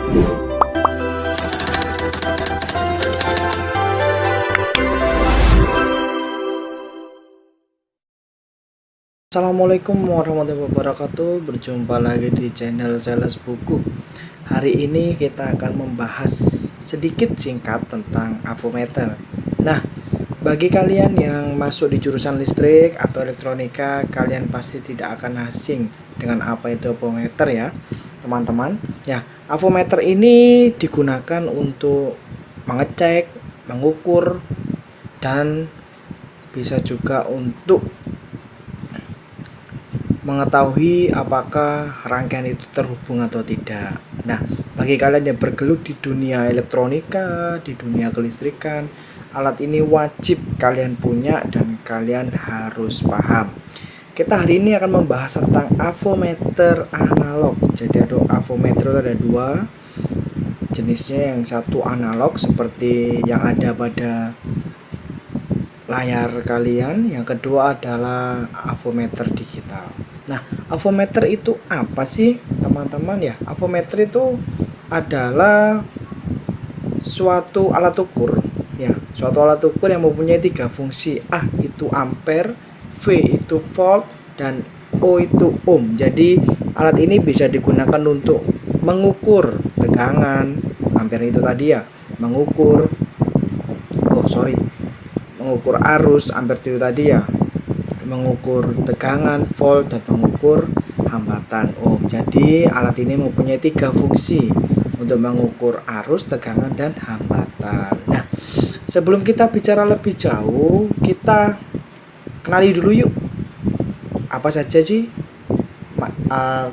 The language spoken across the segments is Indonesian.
Assalamualaikum warahmatullahi wabarakatuh. Berjumpa lagi di channel Sales Buku. Hari ini kita akan membahas sedikit singkat tentang avometer. Nah, bagi kalian yang masuk di jurusan listrik atau elektronika, kalian pasti tidak akan asing dengan apa itu avometer ya, teman-teman. Ya, avometer ini digunakan untuk mengecek, mengukur, dan bisa juga untuk mengetahui apakah rangkaian itu terhubung atau tidak. Nah, bagi kalian yang bergelut di dunia elektronika, di dunia kelistrikan, alat ini wajib kalian punya dan kalian harus paham. Kita hari ini akan membahas tentang avometer analog. Jadi avometer ada dua jenisnya, yang satu analog seperti yang ada pada layar kalian, yang kedua adalah avometer digital. Nah, avometer itu apa sih teman-teman ya? Avometer itu adalah suatu alat ukur ya, suatu alat ukur yang mempunyai tiga fungsi. A itu ampere, V itu volt, dan O itu ohm. Jadi alat ini bisa digunakan untuk mengukur tegangan, ampere itu tadi ya, mengukur mengukur arus, ampere itu tadi ya, mengukur tegangan, volt, dan mengukur hambatan ohm. Jadi alat ini mempunyai tiga fungsi untuk mengukur arus, tegangan, dan hambatan. Nah, sebelum kita bicara lebih jauh, kita kenali dulu yuk apa saja sih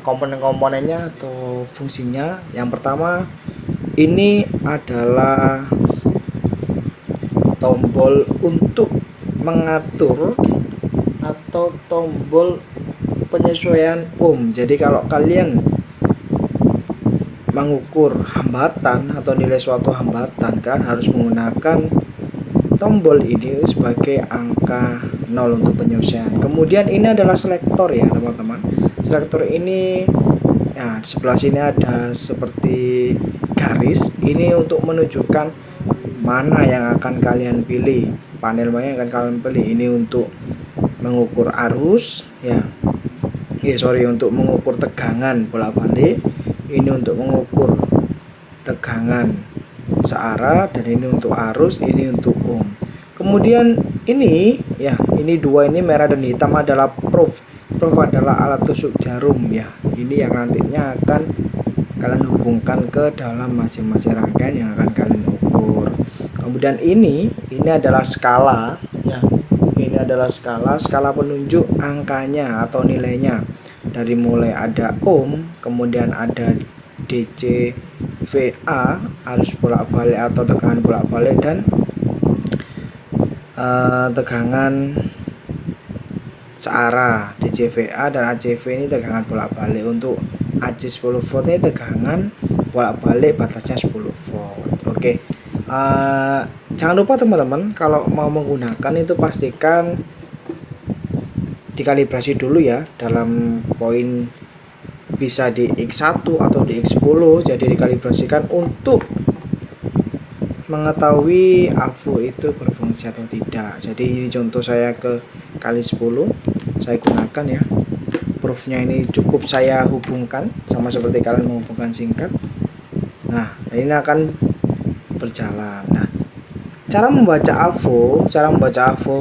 komponen-komponennya atau fungsinya. Yang pertama, ini adalah tombol untuk mengatur atau tombol penyesuaian ohm. Jadi kalau kalian mengukur hambatan atau nilai suatu hambatan, kan harus menggunakan tombol ini sebagai angka 0 untuk penyesuaian. Kemudian ini adalah selektor ya teman-teman. Selektor ini ya, di sebelah sini ada seperti garis. Ini untuk menunjukkan mana yang akan kalian pilih, panel mana yang akan kalian pilih. Ini untuk mengukur arus ya, untuk mengukur tegangan bolak-balik. Ini untuk mengukur tegangan searah, dan ini untuk arus, ini untuk ohm. Kemudian ini ya, ini dua, ini merah dan hitam adalah probe. Probe adalah alat tusuk jarum ya. Ini yang nantinya akan kalian hubungkan ke dalam masing-masing rangkaian yang akan kalian ukur. Kemudian ini adalah skala ya. Ini adalah skala penunjuk angkanya atau nilainya. Dari mulai ada ohm, kemudian ada DC, VA, arus bolak-balik atau tegangan bolak-balik, dan tegangan searah. DC, VA, dan ACV ini tegangan bolak-balik. Untuk AC 10 volt ini tegangan bolak-balik, batasnya 10 volt. Oke. Jangan lupa teman-teman, kalau mau menggunakan itu pastikan dikalibrasi dulu ya, dalam poin bisa di X1 atau di X10. Jadi dikalibrasikan untuk mengetahui avo itu berfungsi atau tidak. Jadi ini contoh saya ke kali 10 saya gunakan ya. Proofnya ini cukup saya hubungkan sama seperti kalian menghubungkan singkat. Nah, ini akan berjalan. Nah, cara membaca avo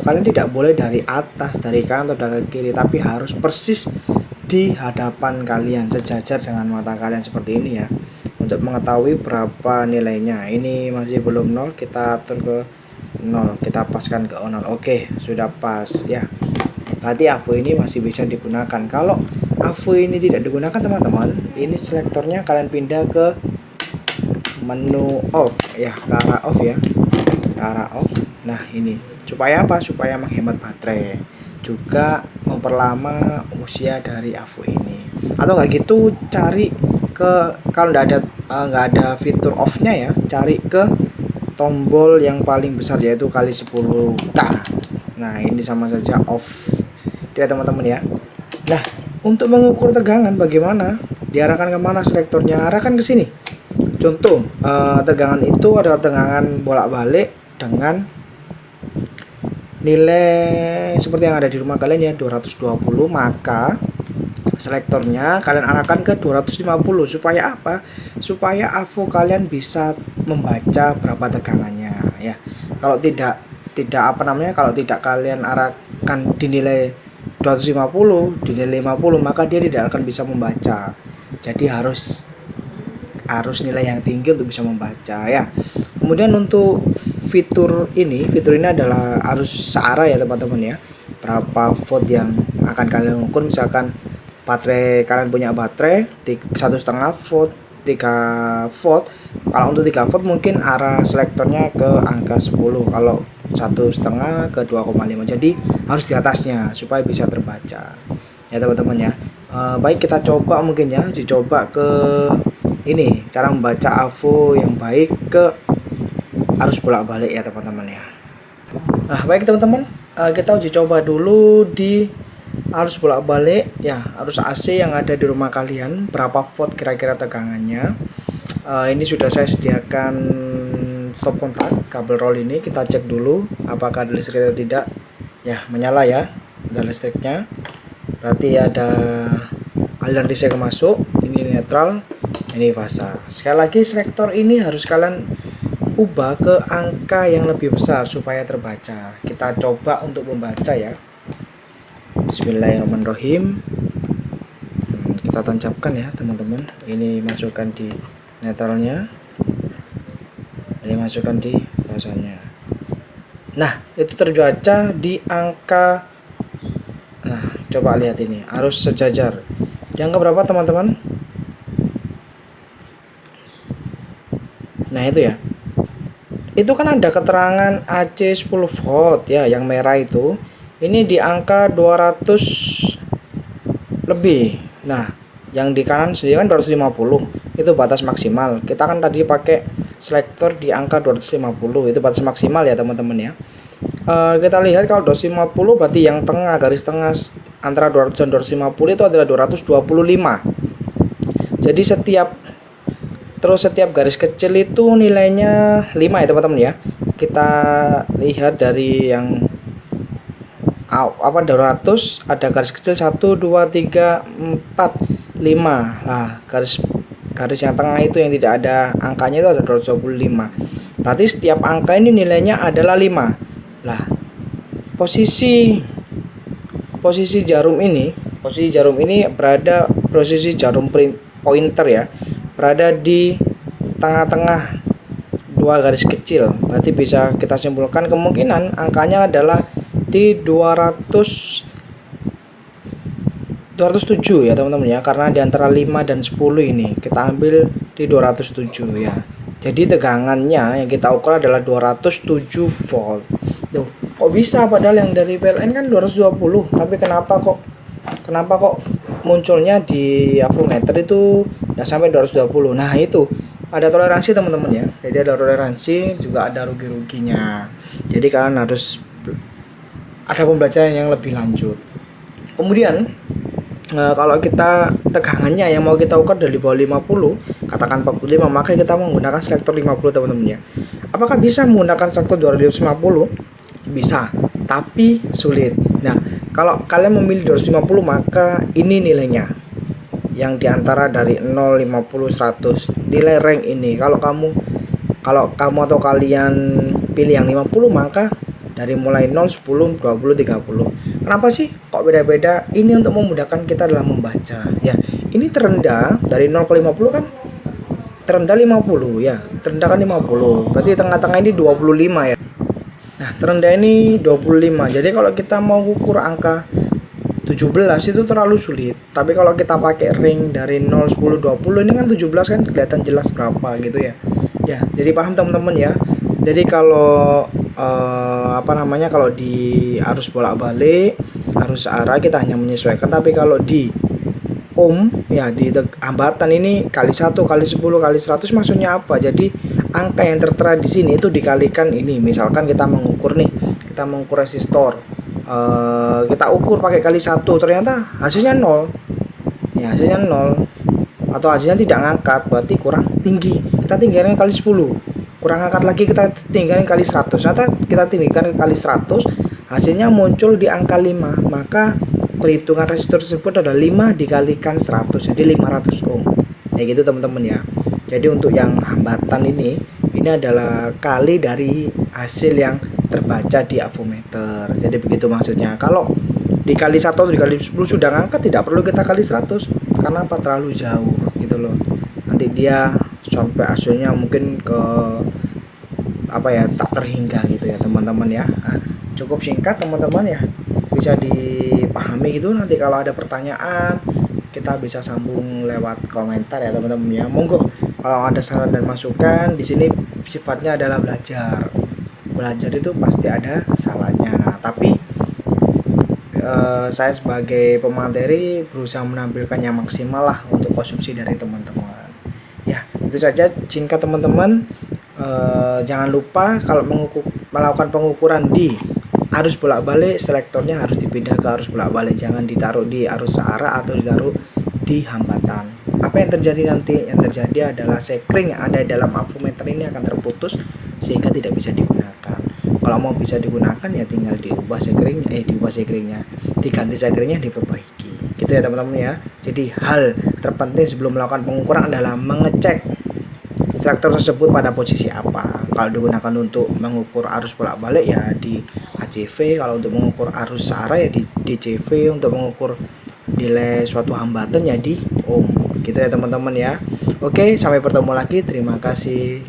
kalian tidak boleh dari atas, dari kanan atau dari kiri, tapi harus persis di hadapan kalian, sejajar dengan mata kalian seperti ini ya, untuk mengetahui berapa nilainya. Ini masih belum 0, kita atur ke 0, kita paskan ke 0. Oke, sudah pas ya. Berarti avo ini masih bisa digunakan. Kalau avo ini tidak digunakan teman-teman, ini selektornya kalian pindah ke menu off ya, ke arah off ya, ke arah off. Nah, ini supaya apa? Supaya menghemat baterai, juga memperlama usia dari avo ini. Atau nggak gitu, cari ke, kalau nggak ada fitur off nya ya, cari ke tombol yang paling besar, yaitu kali 10 ta. Nah, ini sama saja off ya teman-teman ya. Nah, untuk mengukur tegangan bagaimana? Diarahkan kemana selektornya? Arahkan ke sini. Contoh, tegangan itu adalah tegangan bolak-balik dengan nilai seperti yang ada di rumah kalian ya, 220, maka selektornya kalian arahkan ke 250. Supaya apa? Supaya AVO kalian bisa membaca berapa tegangannya ya. Kalau tidak kalau tidak kalian arahkan di nilai 250, di nilai 50, maka dia tidak akan bisa membaca. Jadi harus nilai yang tinggi untuk bisa membaca ya. Kemudian untuk fitur ini adalah arus searah ya teman-teman ya. Berapa volt yang akan kalian ukur, misalkan baterai kalian punya baterai 1,5 volt, 3 volt. Kalau untuk 3 volt mungkin arah selektornya ke angka 10, kalau 1,5 ke 2,5. Jadi harus di atasnya supaya bisa terbaca ya teman-teman ya. Baik, kita coba mungkin ya, dicoba ke ini cara membaca AVO yang baik ke arus bolak-balik ya teman-teman ya. Nah baik teman-teman, kita uji coba dulu di arus bolak-balik ya, arus AC yang ada di rumah kalian, berapa volt kira-kira tegangannya. Ini sudah saya sediakan stop kontak kabel roll ini. Kita cek dulu apakah ada listrik atau tidak ya. Menyala ya, ada listriknya, berarti ada aliran listrik masuk. Ini netral, ini fasa. Sekali lagi, selektor ini harus kalian ubah ke angka yang lebih besar supaya terbaca. Kita coba untuk membaca ya. Bismillahirrahmanirrahim. Kita tancapkan ya teman-teman. Ini masukkan di netralnya, ini masukkan di fasanya. Nah itu terbaca di angka. Nah coba lihat ini, arus sejajar di angka berapa teman-teman? Nah itu ya, itu kan ada keterangan AC 10 volt ya, yang merah itu. Ini di angka 200 lebih. Nah yang di kanan sendiri kan 250, itu batas maksimal. Kita kan tadi pakai selektor di angka 250, itu batas maksimal ya teman-teman ya. Kita lihat kalau 250 berarti yang tengah, garis tengah antara 200 dan 250 itu adalah 225. Jadi setiap garis kecil itu nilainya 5 ya teman-teman ya. Kita lihat dari yang 200, ada garis kecil 1, 2, 3, 4, 5. Nah garis yang tengah itu yang tidak ada angkanya itu ada 225. Berarti setiap angka ini nilainya adalah 5. Lah posisi jarum ini berada, posisi jarum pointer ya, berada di tengah-tengah dua garis kecil. Berarti bisa kita simpulkan kemungkinan angkanya adalah di 207 ya teman-teman ya, karena di antara 5 dan 10 ini kita ambil di 207 ya. Jadi tegangannya yang kita ukur adalah 207 volt. Tuh, kok bisa padahal yang dari PLN kan 220, tapi kenapa kok munculnya di avometer itu nggak sampai 220. Nah itu ada toleransi teman-teman ya, jadi ada toleransi juga ada rugi-ruginya. Jadi kalian harus ada pembelajaran yang lebih lanjut. Kemudian kalau kita tegangannya yang mau kita ukur dari bawah 50, katakan 45, maka kita menggunakan selektor 50 teman-teman ya. Apakah bisa menggunakan selektor 250? Bisa, tapi sulit. Nah kalau kalian memilih 250, maka ini nilainya yang diantara dari 0, 50, 100, nilai rank ini. Kalau kamu atau kalian pilih yang 50, maka dari mulai 0, 10, 20, 30. Kenapa sih kok beda-beda? Ini untuk memudahkan kita dalam membaca ya. Ini terendah dari 0 ke 50 kan, terendah 50 ya, terendah kan 50, berarti tengah-tengah ini 25 ya. Nah terendah ini 25. Jadi kalau kita mau ukur angka 17 itu terlalu sulit. Tapi kalau kita pakai ring dari 0, 10, 20, ini kan 17 kan kelihatan jelas berapa gitu ya. Ya, jadi paham teman-teman ya. Jadi kalau kalau di arus bolak-balik, arus arah kita hanya menyesuaikan. Tapi kalau di ohm ya, di hambatan ini kali 1, kali 10, kali 100 maksudnya apa? Jadi angka yang tertera di sini itu dikalikan ini. Misalkan kita mengukur resistor, kita ukur pakai kali 1, ternyata hasilnya 0 ya, hasilnya 0 atau hasilnya tidak ngangkat, berarti kurang tinggi. kita tinggalkan kali 10, kurang angkat lagi kita tinggalkan kali 100. Atau kita tinggalkan kali 100, hasilnya muncul di angka 5, maka perhitungan resistor tersebut adalah 5 dikalikan 100, jadi 500 ohm. Ya gitu teman-teman ya. Jadi untuk yang hambatan ini adalah kali dari hasil yang terbaca di avometer. Jadi begitu maksudnya. Kalau dikali 1 atau dikali 10 sudah ngangkat, tidak perlu kita kali 100. Karena apa? Terlalu jauh gitu loh. Nanti dia sampai hasilnya mungkin ke apa ya, tak terhingga gitu ya teman-teman ya. Nah, cukup singkat teman-teman ya, bisa dipahami gitu. Nanti kalau ada pertanyaan kita bisa sambung lewat komentar ya teman-teman ya. Monggo kalau ada saran dan masukan. Di sini sifatnya adalah belajar itu pasti ada salahnya, tapi saya sebagai pemateri berusaha menampilkan yang maksimal lah untuk konsumsi dari teman-teman ya. Itu saja singkat teman-teman. Jangan lupa kalau melakukan pengukuran di arus bolak-balik, selektornya harus dipindah ke arus bolak-balik, jangan ditaruh di arus searah atau ditaruh di hambatan. Apa yang terjadi nanti? Yang terjadi adalah sekring yang ada dalam avometer ini akan terputus sehingga tidak bisa digunakan. Kalau mau bisa digunakan ya tinggal diubah sekringnya, diganti sekringnya, diperbaiki. Gitu ya teman-teman ya. Jadi hal terpenting sebelum melakukan pengukuran adalah mengecek selektor tersebut pada posisi apa. Kalau digunakan untuk mengukur arus bolak-balik ya di ACV, kalau untuk mengukur arus searah ya di DCV, untuk mengukur nilai suatu hambatan ya di ohm. Gitu ya teman-teman ya. Oke, sampai bertemu lagi. Terima kasih.